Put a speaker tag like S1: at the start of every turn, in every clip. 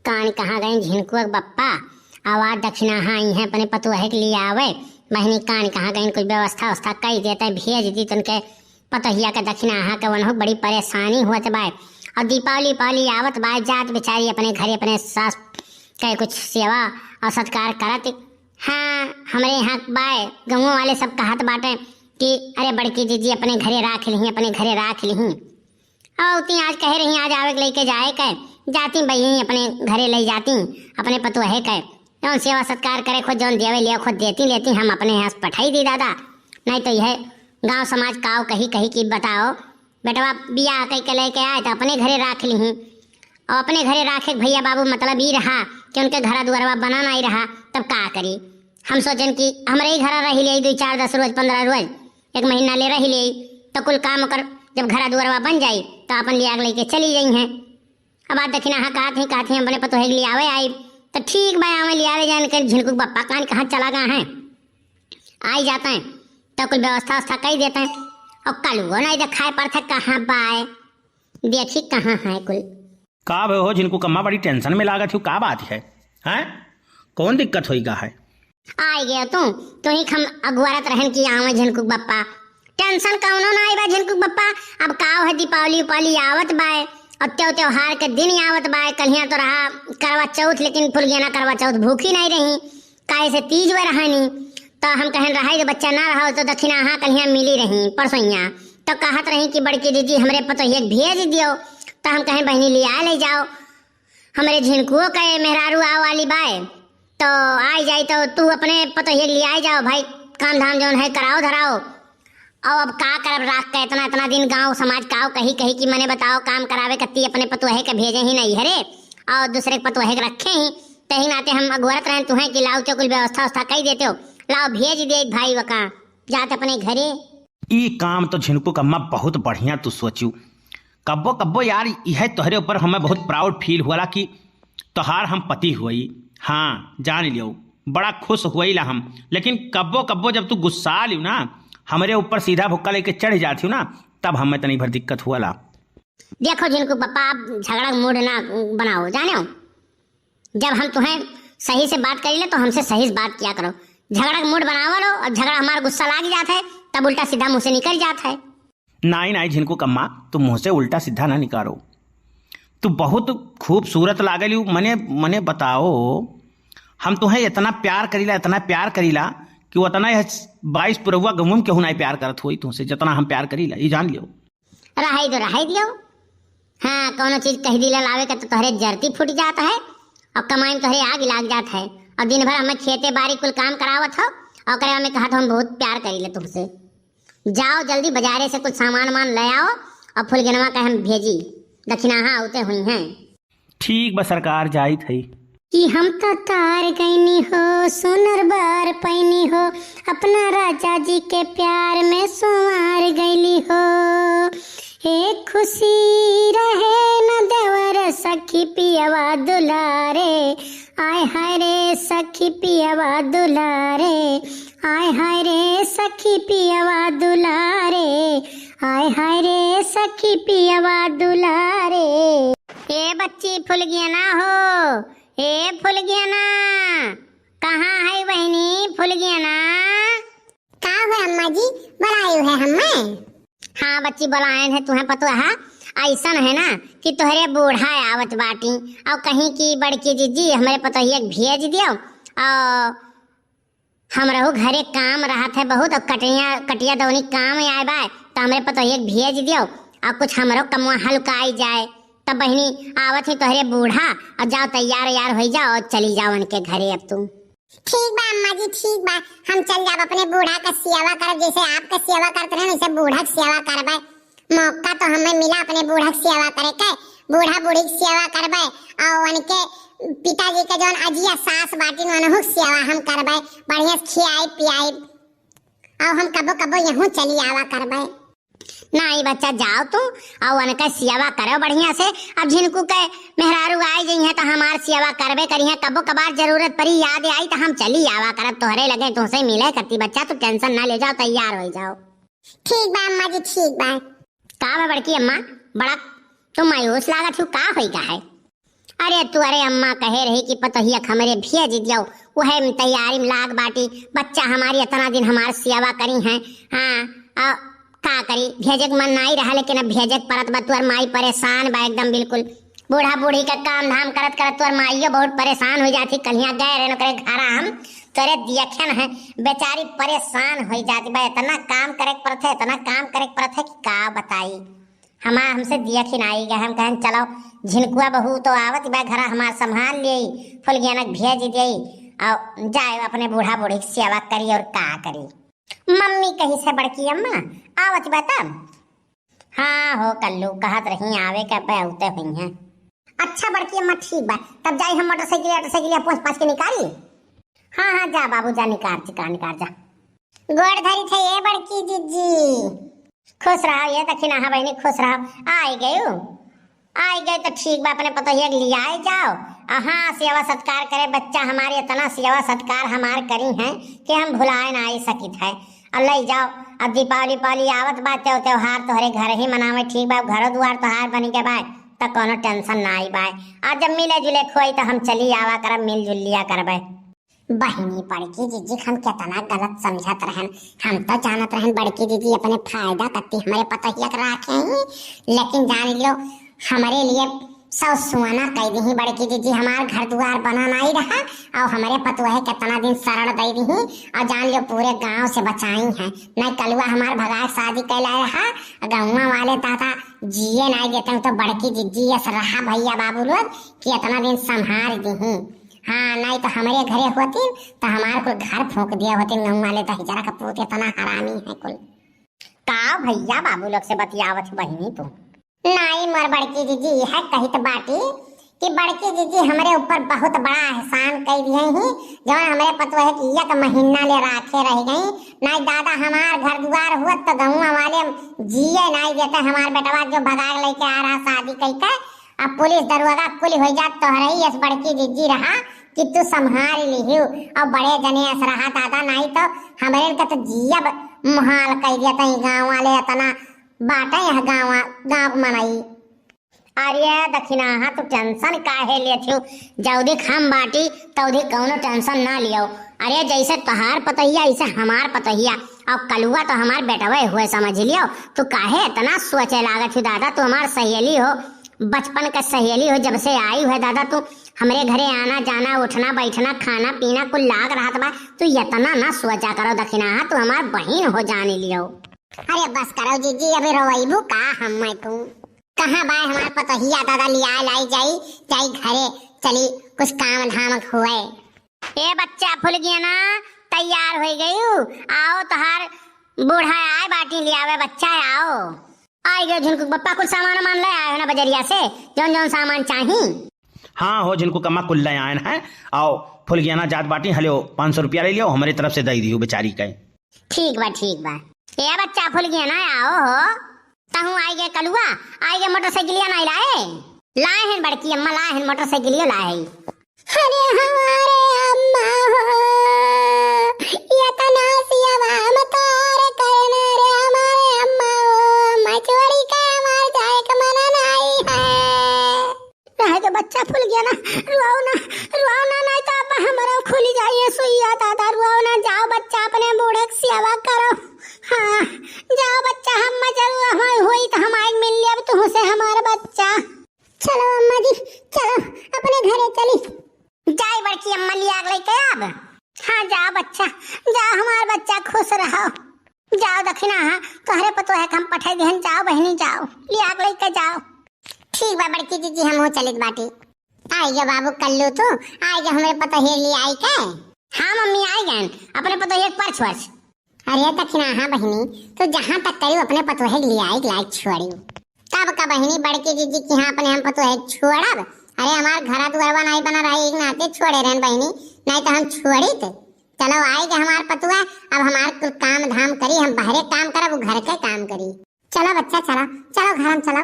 S1: कान कहाँ गए झिनकुआ बप्पा। आवाज दक्षिणा आई है अपने पतुहे के लिए आवे। बहनी कान कहाँ गए, कुछ व्यवस्था व्यवस्था कही देते भेज दी तुनके पतहिया के दक्षिणा के वनहो बड़ी परेशानी हुआ बाय। और दीपावली पावली आवत बाय, जात बेचारी अपने घरे अपने सास के कुछ सेवा और सत्कार करत। हाँ हमारे यहाँ बाय गाँव वाले सब कहत बाटे कि अरे बड़की दीदी अपने घरे राख ली, अपने घरे राख ली। और उतनी आज कह रही आज आवे लेके जाए के जाती बही अपने घरे ले जाती अपने पतुहे के जौन सेवा सत्कार करे खुद जौन देवे लिया खुद देती लेती हम अपने यहाँ पठाई दी दादा। नहीं तो यह गांव समाज काव कही कही की बताओ बेटवा बिया कह के लेके आए तो अपने घरे राख ली और अपने घरे राखे भैया बाबू मतलब ही रहा कि उनके घर दुआरवा बनाना ही रहा तब का करी। हम सोचन कि हमारे ही घर रही ले 2 4 10 रोज 15 रोज 1 महीना ले रही ले तो कुल काम कर जब घर दुआरवा बन जाई तो अपन लिया लेके चली गई हैं। अब आज दक्षिणा हाँ कहत थी अपने पतोहे लिए आवे आई तो ठीक भाई आवे लिया ले जाने के झिनकू बप्पा कान कहाँ चला गए हैं आई जाते हैं तो कुल व्यवस्था व्यवस्था कर देते हैं। और कल वो नहीं दिखाई पड़ता कहाँ बाय देखी कहाँ है कुल
S2: का भे हो झिनकू कम्मा बड़ी टेंशन में लागत हो का बात है हैं कौन दिक्कत होई का है।
S1: आई गए तू ही हम अगुआरत रहन की आवे झिनकू बप्पा टेंशन कौनो ना आई बा झिनकू बप्पा। अब काव है दीपावली उपावली आवत बाय और त्योहार के दिन आवत बाय। कलिया तो रहा करवा चौथ लेकिन फुलगियाना करवा चौथ भूखी नहीं रही काहे से तीज व रहनी तो हम कहन रहा जो बच्चा ना रहा तो दक्षिणा हाँ कलिया मिली रही परसोइया तो कहत रही कि बड़की दीदी हमरे पतोहिया भेज दियो तो हम कहें बहनी लिया ले जाओ हमारे झिनकुओं का मेहरारू आओ वाली बाय तो आई जाए तो तू अपने पतोहिया ले आ जाओ भाई काम धाम जौन है कराओ धराओ। और अब का करब राख के इतना इतना दिन गांव समाज काव कही कही कि मने बताओ काम करावे कत्ती अपने पतोहे के भेजे ही नहीं हरे और दूसरे के पतोहे के रखे ही तही नाते हम अगुरत रहे तुहे कि लाओ तो कुल व्यवस्था व्यवस्था कही देते हो लाओ भेज दे भाई वका जात अपने घरे।
S2: ई काम तो झिनकू कम्मा बहुत बढ़िया तू सोचू कब्बो कब्बो यार यह तोहरे ऊपर हमें बहुत प्राउड फील हुआ कि तोहार हम पति हुई। हाँ जान लियो बड़ा खुश हुई ला हम लेकिन कब्बो कब्बो जब तू गुस्सा लियो ना हमारे ऊपर सीधा भुक्का लेके चढ़ जाती ना तब हमें तनी भर दिक्कत हुआ ला।
S1: देखो जिनको पापा आप झगड़ा मूड ना बनाओ जाने हो जब हम तुम्हें सही से बात करी ले तो हमसे सही से बात किया करो। झगड़ा मूड बनावा लो और झगड़ा हमारा गुस्सा लाग जाता है तब उल्टा सीधा मुंह से निकल जाता है।
S2: नहीं नहीं झिनकू कम्मा तुम मुँह से उल्टा सीधा ना निकालो तू बहुत खूबसूरत लागल मने मने बताओ हम तुम्हें इतना प्यार करीला कि वो इतना 22 पुरवा गमुम क्यों नहीं प्यार करत हुई तुमसे जितना हम प्यार करीला ये जान लियो।
S1: रहाई दियो हाँ कोनो चीज कह दिला लावे का तो तोहरे जरती फूट जाता है और कमाई में तोहरे आग लाग जाता है और दिन भर हमें खेते बाड़ी कुल काम करावत हो और करे हमें कहा तो हम बहुत प्यार करीले तुमसे। जाओ जल्दी बाजारे से कुछ सामान वामान ले आओ और फुलगनवा का हम भेजी दक्षिणा हाँ होते हुई हैं।
S2: ठीक बस सरकार जाई थी
S1: कि हम तो तार गईनी हो सुनर बार पैनी हो अपना राजा जी के प्यार में सुमार गईली हो। एक खुशी रहे न देवर सखी पियवा दुलारे आय हाय रे सखी पियवा दुलारे आय हाय रे सखी पियवा दुलारे आय हाय रे सखी पियवा दुलारे। ए बच्ची फुलगियाना हो ए फुलगियाना कहाँ है बहनी फुलगियाना का है अम्मा जी बुलाए है हमें। हाँ बच्ची बुलाए है तुम्हें पता है ऐसा है ना कि तोहरे बूढ़ा आवत बाटी और कहीं की बड़की जीजी हमारे पतोहिया भेज दियो और हम रहू घरे काम रहा थे बहुत और कटिया दौनी काम आए बाय तो हमारे पतोहिया भेज दियो और कुछ हमरो कमुआ हल्काई जाए तब बहनी आवत ही तोहरे बूढ़ा और जाओ तैयार यार हो जाओ और चली जाओ उनके घरे। अब तुम ठीक बा अम्मा जी ठीक बा हम चल जाब अपने बूढ़ा का सेवा कर जैसे आपका सेवा करते रहे वैसे बूढ़ा की सेवा करबे। मौका तो हमें मिला अपने बूढ़ा की सेवा करे के बूढ़ा बूढ़ी की सेवा करबे और उनके पिताजी के जौन अजिया सास बाटी उनहु सेवा हम करबे बढ़िया खियाई पियाई और हम कबो कबो यहूं चली आवा करबे। नहीं बच्चा जाओ तू और उनका सेवा करो बढ़िया से। अब झिनकू के मेहरारू आई गई है तो हमार सेवा करबे करी है कबो कबार जरूरत पड़ी याद आई तो हम चली आवा करब तोहरे लगे तुमसे मिले करती बच्चा तू टेंशन ना ले जाओ तैयार हो जाओ। ठीक बा अम्मा जी ठीक बा। का बड़की अम्मा बड़ा तुम मायूस लागत हो का होई का है। अरे तू अरे अम्मा कहे रही कि पतोहिया हमरे भेज दियो, वह तैयारी में लाग बाटी। बच्चा हमारी इतना दिन हमार सेवा करी है, हाँ का करी, भेजे मन नहीं रहा, लेकिन अब भेजे परत बा। तुअर माई परेशान बा एकदम बिल्कुल, बूढ़ा बूढ़ी का काम धाम करत करत तुअर माइयो बहुत परेशान हो जाती। कलिया गए रहे करे घरा हम तोरे दियखन है, बेचारी परेशान हो जाती बा। इतना काम करे परत है, इतना काम करे परत है कि का बताई। हमसे दियखिन आई गए, हम कहन चलो झिनकुआ बहू तो आवत बा घरा, हमार संभाल लिये, फुलगियानक भेज दिये और जाए अपने बूढ़ा बूढ़ी की सेवा करी और का करी। मम्मी कही से बड़की अम्मा आवत बा तब? हाँ हो कल्लू कहत रही आवे के बहुते हुई हैं। अच्छा बड़की अम्मा ठीक बा, तब जाई हम मोटरसाइकिल पाँच के निकाली। हाँ जा बाबू जा, निकाल जा। गोड़ धरी थे ये बड़की जीजी, खुश रहो ये दक्षिणा बहनी, खुश रहो। आई गए तो ठीक बा, अपने पतोहिया लिया जाओ। हाँ सेवा सत्कार करे बच्चा हमारे, इतना सेवा सत्कार हमार करी है कि हम भुलाए ना आई सकित है। अल्लाह जाओ, अब दीपावली पाली आवत बा, त्योहार तोहरे घर ही मनावे, ठीक बा, घर द्वार तोहार बनी के बा तो कोनो टेंशन ना आई बा। आज जब मिले जुले खोई तो हम चली आवा करब, मिल जुल लिया करबे। बहनी बड़की जीजी हम कितना गलत समझत रहन, हम तो जानत रहन बड़की जीजी अपने फायदा करती हमारे पतोहिया के राखे ही, लेकिन जान लियो हमारे लिए सब सुहाना कह दी बड़की जीजी। हमार घर द्वार बना नहीं रहा और हमारे पतोहे कितना दिन शरण दे दी और जान लियो पूरे गांव से बचाई है। नहीं कलुआ हमार भगाए शादी कैला रहा, गाँव वाले ताता जिए नहीं देते तो बड़की जीजी ऐसा रहा भैया बाबू लोग कि इतना दिन संभाल दी। हाँ नहीं तो हमारे घरे होती तो हमारे को घर फूंक दिया होते गाँव वाले, तो हिजरा का पूत इतना हरामी है कुल। का भैया बाबू लोग से बतियावत बहनी तू? नहीं मोर बड़की जीजी है कही तो बाटी कि बड़की जीजी हमारे ऊपर बहुत बड़ा एहसान कर दिए ही, जो हमारे पतोहे की एक महीना ले राखे रह गई। नहीं दादा हमार घर द्वार हुआ तो गाँव वाले जिए नहीं देते, हमार बेटवा जो भगाग लेके आ रहा शादी करके, अब पुलिस दरोगा कुल हो जात तो रही ऐस बड़की जीजी रहा कि तू संभाल ली और बड़े जने ऐसा रहा दादा, नहीं तो हमारे का तो जिया मुहाल कर दिया था गाँव वाले, इतना बाटा यह गाँव मनाई। अरे दक्षिणा हाँ तो टेंशन काहे लेती हो, जौदी हम बाटी तौदी कौनो टेंशन ना लियो। अरे जैसे तोहार पतोहिया ऐसे हमार पतोहिया और कलुआ तो हमार बेटवे हुए समझ लियो। तू काहे इतना सोचे लागत हो दादा, तू हमार सहेली हो, बचपन का सहेली हो, जब से आई है दादा तू हमारे घरे आना जाना उठना बैठना खाना पीना कुल लाग रहा था। तू इतना ना सोचा करो दक्षिणा, तू हमार बहन हो जाने लियो। अरे बस करो जीजी, अभी रोइबू का हम तू कहाँ बाय हमार पतोहिया दादा लिया लाई जाई घरे चली कुछ काम धाम हुए। ए बच्चा फुल गया ना, तैयार हो गई, आओ तोहार बूढ़ा आए बाटी ले आवे, बच्चा आओ। आई गए झुनकू पप्पा, कुछ सामान मान ले आए हो ना बजरिया से, जौन सामान चाहिए।
S2: हाँ हो झुनकू कम्मा कुल ले आए हैं, आओ फुलगियाना जात बाटी हलो 500 रुपया ले लियो, हमारी तरफ से दे दियो बेचारी का।
S1: ठीक बा ये बच्चा फुल गया ना, आओ हो तहू आई गए कलुआ, आई गए मोटरसाइकिलिया नहीं लाए हैं बड़की अम्मा, लाए हैं मोटरसाइकिलिया लाए। अरे हमारे अम्मा हो ये तना सियावा मतार करना रे, हमारे अम्मा हो मचोड़ी का हमार जाए का मना नहीं है। रह तो बच्चा फुल गया ना, रुआओ ना नहीं तो अब हमारा खुली जाइए सुइया दादा, रुआओ ना, जाओ बच्चा अपने बूढ़े की सेवा करो। हाँ जाओ बच्चा, हम जरूर हमारी हुई तो हम आएंगे मिल लिया तुमसे हमारा बच्चा। चलो अम्मा जी चलो अपने घरे चली जाए, बड़की अम्मा लिया लेके अब। हाँ जाओ बच्चा जाओ, हमारा बच्चा खुश रहो, जाओ दक्षिणा हाँ तोहरे पतो है हम पठाई देहन, जाओ बहनी जाओ लिया लेके जाओ। ठीक बा बड़की जीजी हम हो चलित बाटी। आई गया बाबू कल्लू तू, आई गया हमारे पतो है ले आई के। हाँ मम्मी आई गए अपने पतो है पर्च वर्ष। अरे दक्षिणा हाँ बहनी तो जहाँ तक करी अपने पतोहे लिए आई लाइक छोड़ी, तब का बहनी बड़की जीजी की हाँ अपने हम पतोहे छोड़ब। अरे हमार घरा दुआरवा नहीं बना रही एक नाते छोड़े रहन बहनी, नहीं तो हम छोड़ी थे। चलो आई गए हमार पतुआ, अब हमार कुल काम धाम करी, हम बाहरे काम करब वो घर के काम करी। चलो बच्चा चलो घर हम चलो।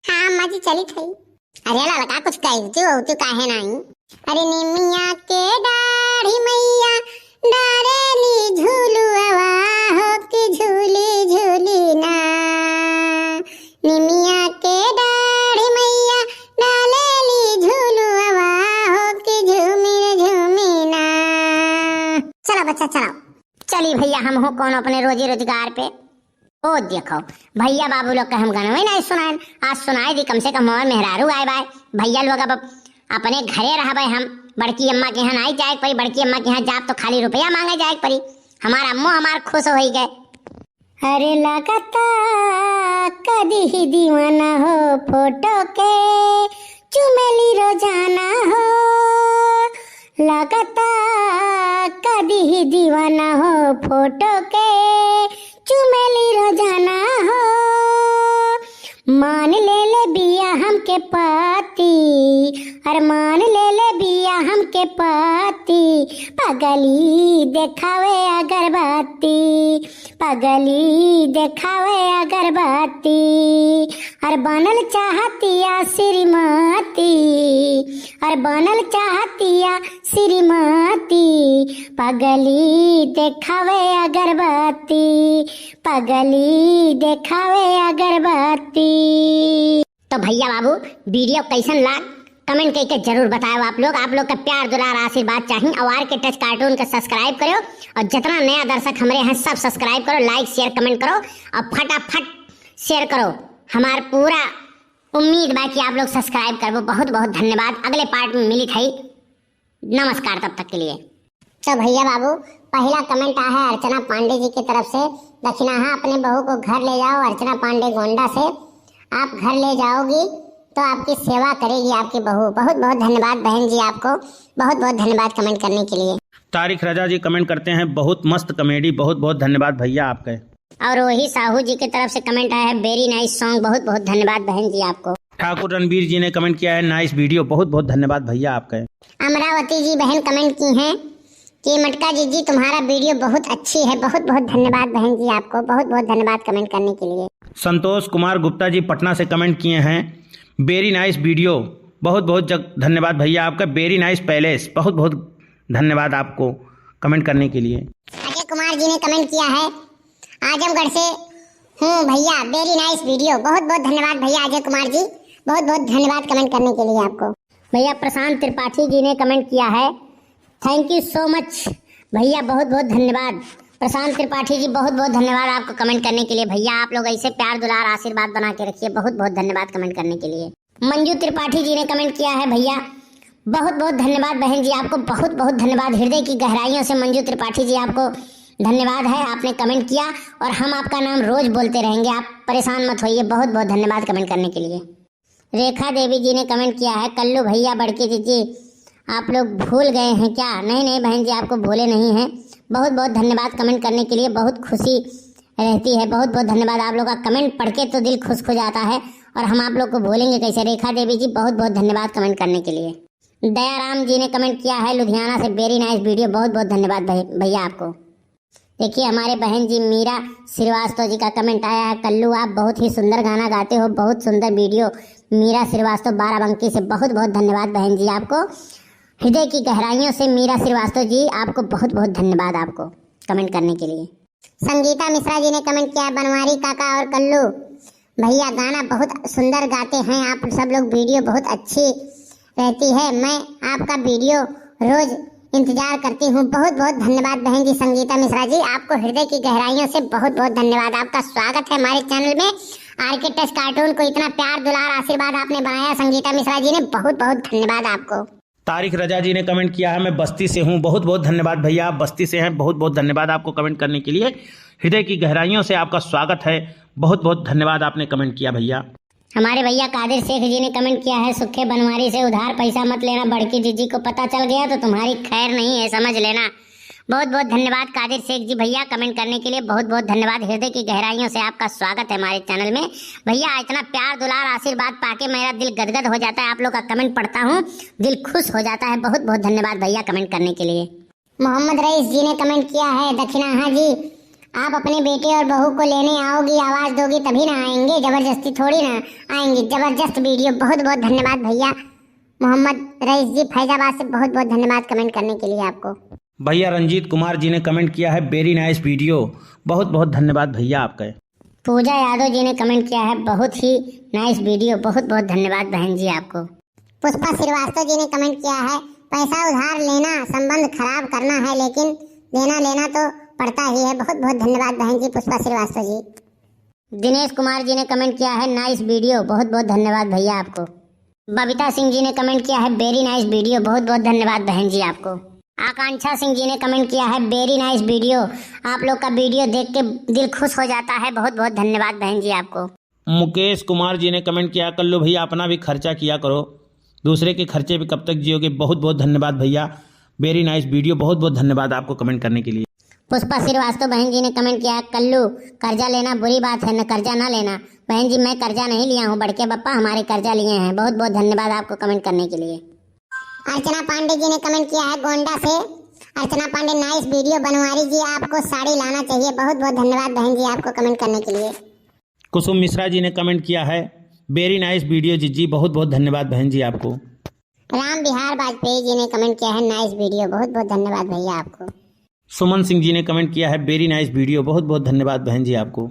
S1: हाँ अम्मा जी चली थी। अरे लड़का कुछ कह तू काहे नहीं। अरे निमिया के दाढ़ी मैया डारेली झूलुआ हो कि झूली झूली ना, निमिया के दाढ़ी मैया डालेली झूलुआ बच्चा चलाओ। चली भैया हम हो कौन अपने रोजी रोजगार पे। ओ देखो भैया बाबू लोग का हम गाना ही नहीं सुनाए, आज सुनाए दी कम से कम हमार मेहरारू आए बाय। भैया लोग अब अपने घरे रह भाई, हम बड़की अम्मा के यहाँ नहीं जाए पड़ी, बड़की अम्मा के यहाँ जाप तो खाली रुपया मांगे जाए पड़ी। हमारा अम्मो हमार खुश हो गए। अरे लगता कदी ही दीवाना हो फोटो के चुमेली रोजाना हो, लगता कदी ही दीवाना हो फोटो के चुमेली रोजाना हो। मान ले बिया हमके पाती, अरे मान ले बिया हमके पाती, पगली देखावे अगरबत्ती, पगली देखावे अगरबत्ती। अरे बनल चाहतिया श्रीमती, अरे बनल चाहतिया श्रीमती, पगली देखावे अगरबत्ती, पगली देखावे अगरबत्ती। तो भैया बाबू वीडियो कैसन लाग कमेंट करके जरूर बताओ। आप लोग का प्यार दुलार आशीर्वाद चाहिए। और आर के टच कार्टून का सब्सक्राइब करो, और जितना नया दर्शक हमारे हैं सब सब्सक्राइब करो, लाइक शेयर कमेंट करो और फटाफट शेयर करो। हमार पूरा उम्मीद बा कि आप लोग सब्सक्राइब करो। बहुत बहुत धन्यवाद। अगले पार्ट में मिली थी। नमस्कार तब तक के लिए। तो भैया बाबू पहला कमेंट आया है अर्चना पांडे जी की तरफ से। दक्षिणाहा अपने बहू को घर ले जाओ। अर्चना पांडे गोंडा से आप घर ले जाओगी तो आपकी सेवा करेगी आपकी बहू। बहुत बहुत धन्यवाद बहन जी, आपको बहुत बहुत धन्यवाद कमेंट करने के लिए।
S2: तारिक रजा जी कमेंट करते हैं बहुत मस्त कॉमेडी, बहुत बहुत धन्यवाद भैया आपके।
S1: और वही साहू जी की तरफ से कमेंट आया है वेरी नाइस सॉन्ग। बहुत बहुत धन्यवाद बहन जी आपको।
S2: ठाकुर रणबीर जी ने कमेंट किया है नाइस वीडियो, बहुत बहुत धन्यवाद भैया आपके।
S1: अमरावती जी बहन कमेंट की हैं कि मटका जी तुम्हारा वीडियो बहुत अच्छी है। बहुत बहुत धन्यवाद बहन जी आपको। बहुत बहुत धन्यवाद कमेंट करने के लिए।
S2: संतोष कुमार गुप्ता जी पटना से कमेंट किए हैं वेरी नाइस वीडियो, बहुत बहुत धन्यवाद भैया आपका। वेरी नाइस पैलेस, बहुत बहुत धन्यवाद आपको कमेंट करने के लिए।
S1: अजय कुमार जी ने कमेंट किया है आजमगढ़ से हूँ भैया, वेरी नाइस वीडियो। बहुत बहुत धन्यवाद भैया अजय कुमार जी, बहुत बहुत धन्यवाद कमेंट करने के लिए आपको। भैया प्रशांत त्रिपाठी जी ने कमेंट किया है थैंक यू सो मच भैया, बहुत बहुत धन्यवाद प्रशांत त्रिपाठी जी, बहुत बहुत धन्यवाद आपको कमेंट करने के लिए। भैया आप लोग ऐसे प्यार दुलार आशीर्वाद बना के रखिए। बहुत बहुत धन्यवाद कमेंट करने के लिए। मंजू त्रिपाठी जी ने कमेंट किया है भैया, बहुत बहुत धन्यवाद बहन जी आपको। बहुत बहुत धन्यवाद हृदय की गहराइयों से मंजू त्रिपाठी जी आपको धन्यवाद है, आपने कमेंट किया और हम आपका नाम रोज बोलते रहेंगे, आप परेशान मत होइए। बहुत बहुत धन्यवाद कमेंट करने के लिए। रेखा देवी जी ने कमेंट किया है कल्लू भैया बड़के जी आप लोग भूल गए हैं क्या? नहीं नहीं बहन जी आपको भूले नहीं हैं। बहुत बहुत धन्यवाद कमेंट करने के लिए, बहुत खुशी रहती है। बहुत बहुत धन्यवाद। आप लोग का कमेंट पढ़ के तो दिल खुश हो जाता है और हम आप लोग को भूलेंगे कैसे। रेखा देवी जी बहुत बहुत धन्यवाद कमेंट करने के लिए। दयाराम जी ने कमेंट किया है लुधियाना से वेरी नाइस वीडियो, बहुत बहुत धन्यवाद भैया आपको। देखिए हमारे बहन जी मीरा श्रीवास्तव जी का कमेंट आया है कल्लू आप बहुत ही सुंदर गाना गाते हो, बहुत सुंदर वीडियो। मीरा श्रीवास्तव बाराबंकी से बहुत बहुत धन्यवाद बहन जी आपको। हृदय की गहराइयों से मीरा श्रीवास्तव जी आपको बहुत बहुत धन्यवाद आपको कमेंट करने के लिए। संगीता मिश्रा जी ने कमेंट किया बनवारी काका और कल्लू भैया गाना बहुत सुंदर गाते हैं आप सब लोग, वीडियो बहुत अच्छी रहती है, मैं आपका वीडियो रोज इंतजार करती हूँ। बहुत बहुत धन्यवाद बहन जी संगीता मिश्रा जी, आपको हृदय की गहराइयों से बहुत बहुत धन्यवाद। आपका स्वागत है हमारे चैनल में। आरके टच कार्टून को इतना प्यार दुलार आशीर्वाद आपने बनाया संगीता मिश्रा जी ने, बहुत बहुत धन्यवाद आपको।
S2: तारिक रजा जी ने कमेंट किया है मैं बस्ती से हूँ, बहुत बहुत धन्यवाद भैया आप बस्ती से हैं। बहुत बहुत धन्यवाद आपको कमेंट करने के लिए। हृदय की गहराइयों से आपका स्वागत है, बहुत बहुत धन्यवाद आपने कमेंट किया भैया।
S1: हमारे भैया कादिर शेख जी ने कमेंट किया है सुखे बनवारी से उधार पैसा मत लेना, बड़की जीजी को पता चल गया तो तुम्हारी खैर नहीं है समझ लेना। बहुत बहुत धन्यवाद कादिर शेख जी भैया कमेंट करने के लिए, बहुत बहुत धन्यवाद। हृदय की गहराइयों से आपका स्वागत है हमारे चैनल में भैया। इतना प्यार दुलार आशीर्वाद पाके मेरा दिल गदगद हो जाता है। आप लोग का कमेंट पढ़ता हूँ दिल खुश हो जाता है। बहुत बहुत धन्यवाद भैया कमेंट करने के लिए। मोहम्मद रईस जी ने कमेंट किया है दक्षिणाहा जी आप अपने बेटे और बहू को लेने आओगी, आवाज दोगी तभी ना आएंगे, जबरदस्ती थोड़ी ना आएंगे। जबरदस्त वीडियो, बहुत बहुत धन्यवाद भैया। मोहम्मद रईस जी फैजाबाद से बहुत बहुत धन्यवाद कमेंट करने के लिए आपको।
S2: भैया रंजीत कुमार जी ने कमेंट किया है वेरी नाइस वीडियो, बहुत बहुत धन्यवाद भैया आपका।
S1: पूजा यादव जी ने कमेंट किया है बहुत ही नाइस वीडियो, बहुत बहुत धन्यवाद बहन जी आपको। पुष्पा श्रीवास्तव जी ने कमेंट किया है पैसा उधार लेना संबंध खराब करना है, लेकिन देना लेना तो पड़ता ही है। बहुत बहुत धन्यवाद बहन जी पुष्पा श्रीवास्तव जी। दिनेश कुमार जी ने कमेंट किया है नाइस वीडियो, बहुत बहुत धन्यवाद भैया आपको। बबीता सिंह जी ने कमेंट किया है वेरी नाइस वीडियो, बहुत बहुत धन्यवाद बहन जी आपको। आकांक्षा सिंह जी ने कमेंट किया है वेरी नाइस वीडियो, आप लोग का वीडियो देख के दिल खुश हो जाता है, बहुत बहुत धन्यवाद बहन जी आपको।
S2: मुकेश कुमार जी ने कमेंट किया कल्लू भैया अपना भी खर्चा किया करो, दूसरे के खर्चे भी कब तक जियोगे। बहुत बहुत धन्यवाद भैया, वेरी नाइस वीडियो, बहुत बहुत धन्यवाद आपको कमेंट करने के लिए।
S1: पुष्पा श्रीवास्तव बहन जी ने कमेंट किया कल्लू कर्जा लेना बुरी बात है, न कर्जा ना लेना। बहन जी मैं कर्जा नहीं लिया हूँ, बड़के पप्पा हमारे कर्जा लिए हैं। बहुत बहुत धन्यवाद आपको कमेंट करने के लिए। अर्चना पांडे जी ने कमेंट किया है गोंडा से। अर्चना पांडे नाइस वीडियो, बनवारी जी आपको साड़ी लाना चाहिए। बहुत बहुत धन्यवाद बहन जी आपको कमेंट करने के लिए।
S2: कुसुम मिश्रा जी ने कमेंट किया है वेरी नाइस वीडियो जीजी, बहुत बहुत धन्यवाद बहन जी आपको।
S1: राम बिहार वाजपेयी जी ने कमेंट किया है नाइस वीडियो, बहुत बहुत धन्यवाद भैया आपको।
S2: सुमन सिंह जी ने कमेंट किया है वेरी नाइस वीडियो, बहुत बहुत धन्यवाद बहन जी आपको।